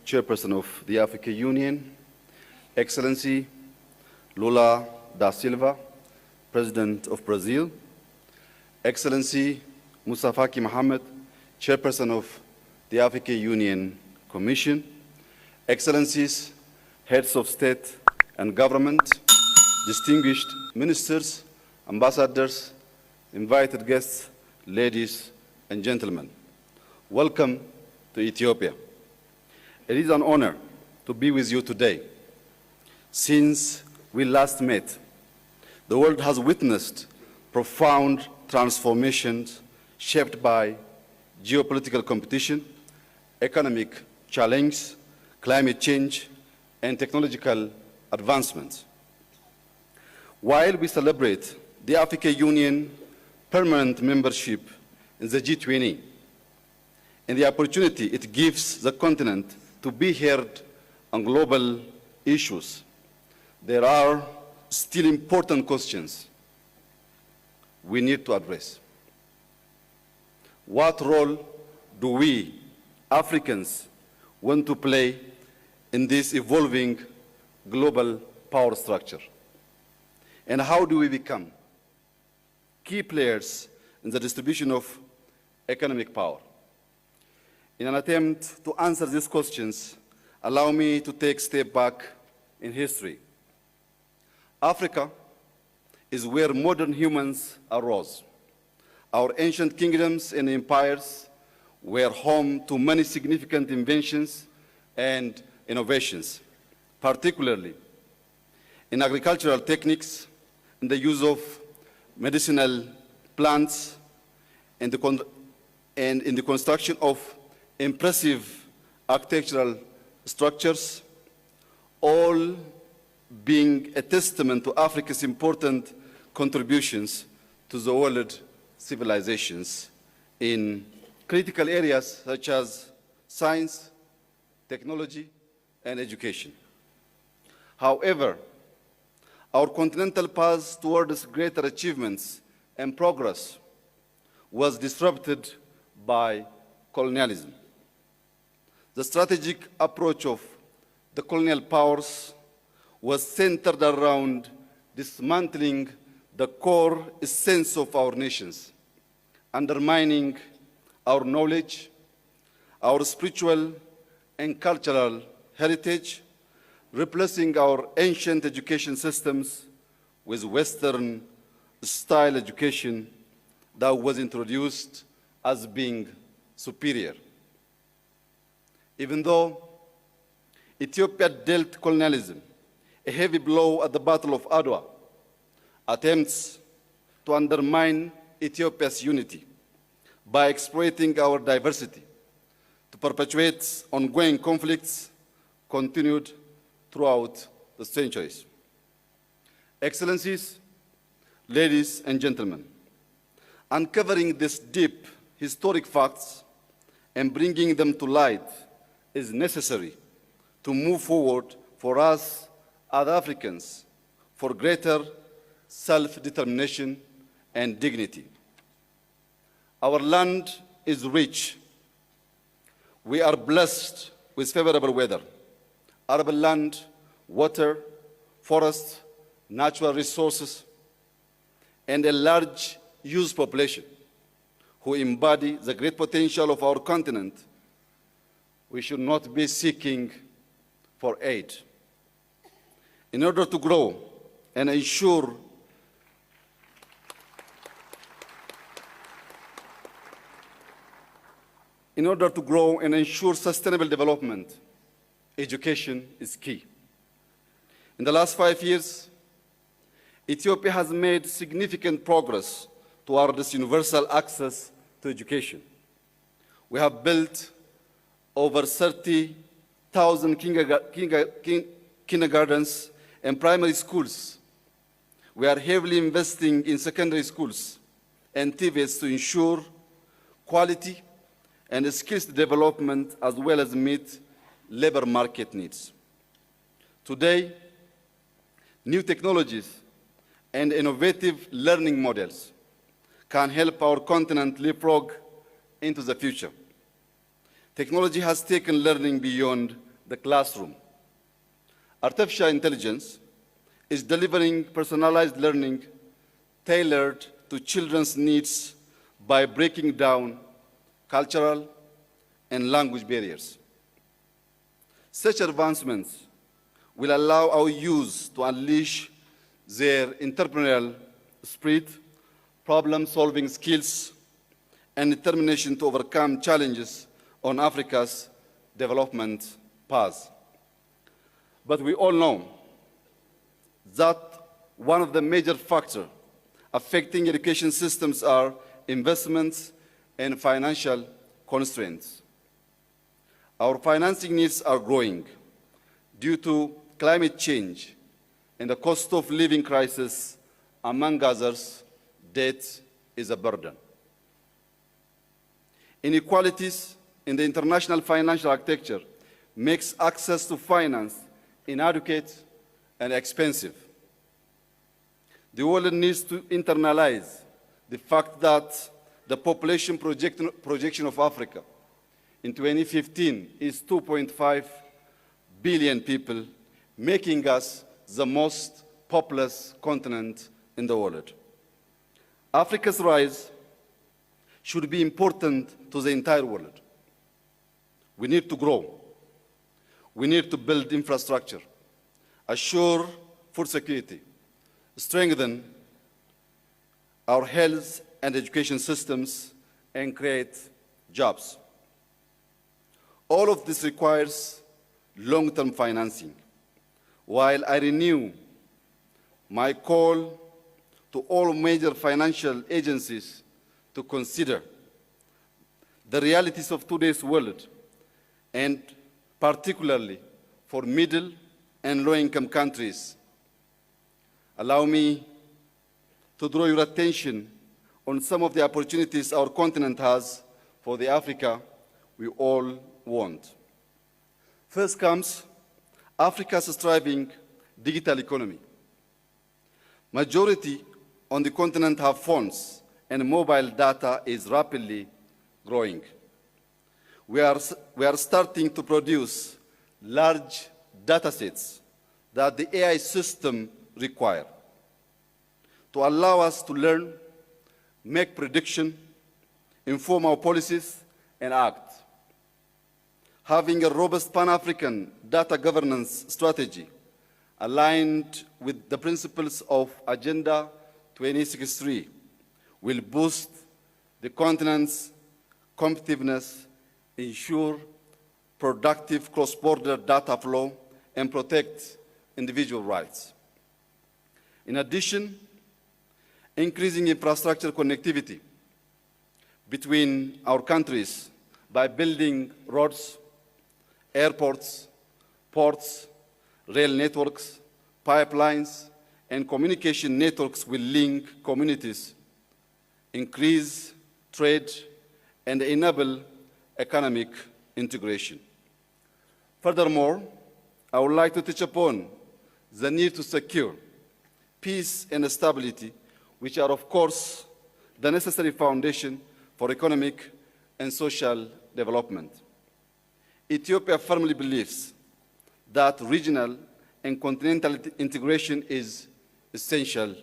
Chairperson of the African Union, Excellency Lula da Silva, President of Brazil, Excellency Moussa Faki Mohammed, Chairperson of the African Union Commission, Excellencies, Heads of State and Government, distinguished ministers, ambassadors, invited guests, ladies and gentlemen. Welcome to Ethiopia. It is an honor to be with you today. Since we last met, the world has witnessed profound transformations shaped by geopolitical competition, economic challenge, climate change, and technological advancements. While we celebrate the African Union permanent membership in the G20 and the opportunity it gives the continent to be heard on global issues, there are still important questions we need to address. What role do we, Africans, want to play in this evolving global power structure? And how do we become key players in the distribution of economic power? In an attempt to answer these questions, allow me to take a step back in history. Africa is where modern humans arose. Our ancient kingdoms and empires were home to many significant inventions and innovations, particularly in agricultural techniques, in the use of medicinal plants, and in the construction of impressive architectural structures, all being a testament to Africa's important contributions to the world civilizations in critical areas such as science, technology, and education. However, our continental path towards greater achievements and progress was disrupted by colonialism. The strategic approach of the colonial powers was centered around dismantling the core essence of our nations, undermining our knowledge, our spiritual and cultural heritage, replacing our ancient education systems with Western-style education that was introduced as being superior. Even though Ethiopia dealt colonialism a heavy blow at the Battle of Adwa, attempts to undermine Ethiopia's unity by exploiting our diversity to perpetuate ongoing conflicts continued throughout the centuries. Excellencies, ladies and gentlemen, uncovering these deep historic facts and bringing them to light is necessary to move forward for us as Africans for greater self-determination and dignity. Our land is rich. We are blessed with favorable weather, arable land, water, forests, natural resources, and a large youth population who embody the great potential of our continent. We should not be seeking for aid. In order to grow and ensure sustainable development, education is key. In the last 5 years, Ethiopia has made significant progress towards universal access to education. We have built over 30,000 kindergartens and primary schools. We are heavily investing in secondary schools and TVETs to ensure quality and skills development as well as meet labor market needs. Today, new technologies and innovative learning models can help our continent leapfrog into the future. Technology has taken learning beyond the classroom. Artificial intelligence is delivering personalized learning tailored to children's needs by breaking down cultural and language barriers. Such advancements will allow our youth to unleash their entrepreneurial spirit, problem-solving skills, and determination to overcome challenges on Africa's development path. But we all know that one of the major factors affecting education systems are investments and financial constraints. Our financing needs are growing due to climate change and the cost of living crisis. Among others, debt is a burden. Inequalities in the international financial architecture makes access to finance inadequate and expensive. The world needs to internalize the fact that the population projection of Africa in 2015 is 2.5 billion people, making us the most populous continent in the world. Africa's rise should be important to the entire world. We need to grow. We need to build infrastructure, assure food security, strengthen our health and education systems, and create jobs. All of this requires long-term financing. While I renew my call to all major financial agencies to consider the realities of today's world, and particularly for middle and low-income countries, allow me to draw your attention on some of the opportunities our continent has for the Africa we all want. First comes Africa's thriving digital economy. Majority on the continent have phones, and mobile data is rapidly growing. We are starting to produce large data sets that the AI system require to allow us to learn, make prediction, inform our policies, and act. Having a robust Pan-African data governance strategy aligned with the principles of Agenda 2063 will boost the continent's competitiveness, ensure productive cross-border data flow, and protect individual rights. In addition, increasing infrastructure connectivity between our countries by building roads, airports, ports, rail networks, pipelines, and communication networks will link communities, increase trade, and enable economic integration. Furthermore, I would like to touch upon the need to secure peace and stability, which are, of course, the necessary foundation for economic and social development. Ethiopia firmly believes that regional and continental integration is essential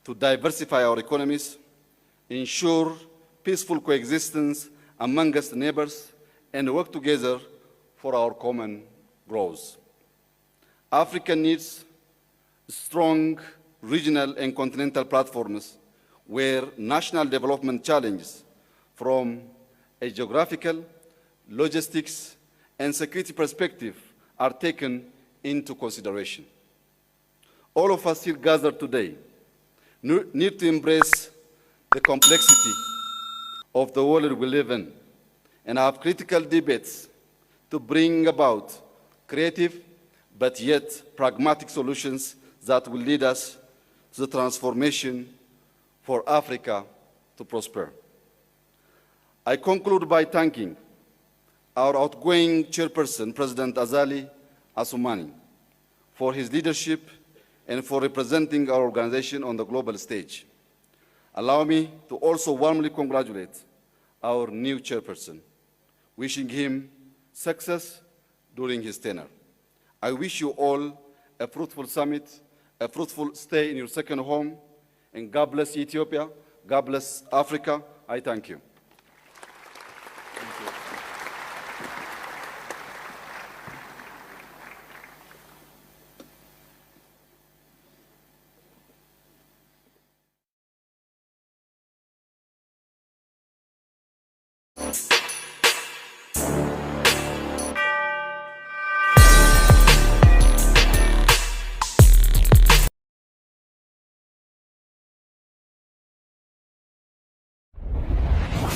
to diversify our economies, ensure peaceful coexistence among us neighbors, and work together for our common growth. Africa needs strong regional and continental platforms where national development challenges from a geographical, logistics, and security perspective are taken into consideration. All of us here gathered today need to embrace the complexity of the world we live in and have critical debates to bring about creative but yet pragmatic solutions that will lead us to the transformation for Africa to prosper. I conclude by thanking our outgoing chairperson, President Azali Assoumani, for his leadership and for representing our organization on the global stage. Allow me to also warmly congratulate our new chairperson, wishing him success, during his tenure. I wish you all a fruitful summit, a fruitful stay in your second home, and God bless Ethiopia, God bless Africa. I thank you.